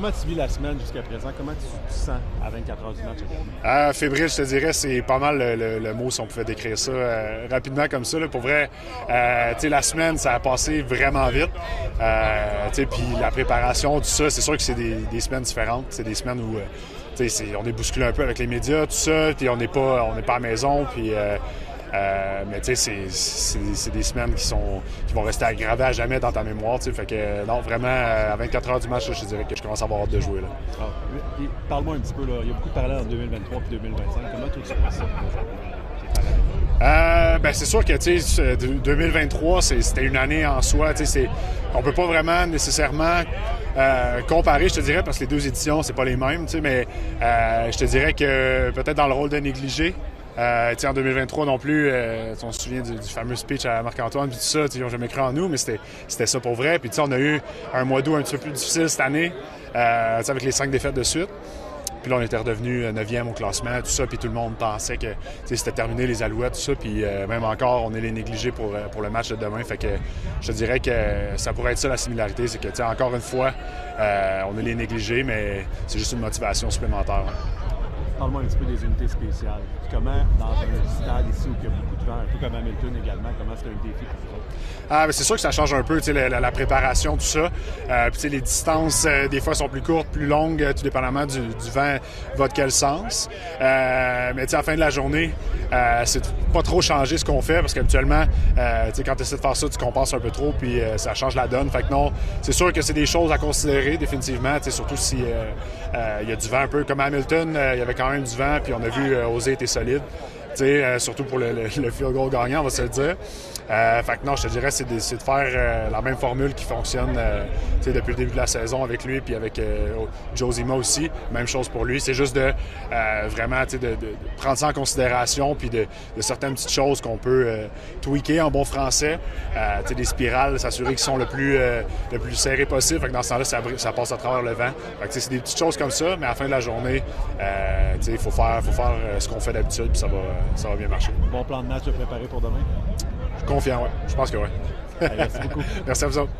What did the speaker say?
Comment tu vis la semaine jusqu'à présent? Comment tu te sens à 24 heures du match? Fébrile, je te dirais, c'est pas mal le mot si on pouvait décrire ça rapidement comme ça. Là. Pour vrai, la semaine, ça a passé vraiment vite. Puis la préparation, tout ça, c'est sûr que c'est des semaines différentes. C'est des semaines où on est bousculé un peu avec les médias, tout ça, puis on n'est pas à la maison. Puis, mais tu sais, c'est des semaines qui vont rester gravées à jamais dans ta mémoire. Fait que non, vraiment, à 24 heures du match, là, je te dirais que je commence à avoir hâte de jouer. Là. Parle-moi un petit peu, là. Il y a beaucoup de parallèles en 2023 et 2025. Comment tu vois ça? C'est sûr que 2023, c'était une année en soi. On peut pas vraiment nécessairement comparer, je te dirais, parce que les deux éditions, c'est pas les mêmes. Mais je te dirais que peut-être dans le rôle de négligé. En 2023 non plus, on se souvient du fameux speech à Marc-Antoine, puis tout ça, ils n'ont jamais cru en nous, mais c'était ça pour vrai. Puis on a eu un mois d'août un petit peu plus difficile cette année, avec les 5 défaites de suite. Puis là, on était redevenu 9e au classement, tout ça, puis tout le monde pensait que c'était terminé, les Alouettes, tout ça, puis même encore, on est les négligés pour le match de demain. Fait que je te dirais que ça pourrait être ça la similarité, c'est que, encore une fois, on est les négligés, mais c'est juste une motivation supplémentaire. Parle-moi un petit peu des unités spéciales. Comment, dans un stade ici où il y a beaucoup de vent, un peu comme Hamilton également, comment c'est un défi pour vous autres? C'est sûr que ça change un peu, la préparation, tout ça. Puis les distances, des fois, sont plus courtes, plus longues, tout dépendamment du vent va de quel sens. Mais à la fin de la journée, c'est pas trop changer ce qu'on fait, parce qu'habituellement, quand tu essaies de faire ça, tu compenses un peu trop, puis ça change la donne. Fait que non, c'est sûr que c'est des choses à considérer, définitivement, surtout si il y a du vent un peu. Comme à Hamilton, il y avait quand même du vent, puis on a vu Osé était solide. Surtout pour le field goal gagnant, on va se le dire. Fait que non, je te dirais, c'est de faire la même formule qui fonctionne depuis le début de la saison avec lui puis avec Joe Zima aussi. Même chose pour lui. C'est juste de vraiment de prendre ça en considération puis de certaines petites choses qu'on peut tweaker en bon français. Des spirales, s'assurer qu'ils sont le plus serrés possible. Fait que dans ce temps-là, ça passe à travers le vent. Fait que c'est des petites choses comme ça, mais à la fin de la journée, il faut faire ce qu'on fait d'habitude puis ça va bien marcher. Bon plan de match à préparer pour demain? Confiant, oui. Je pense que oui. Merci beaucoup. Merci à vous autres.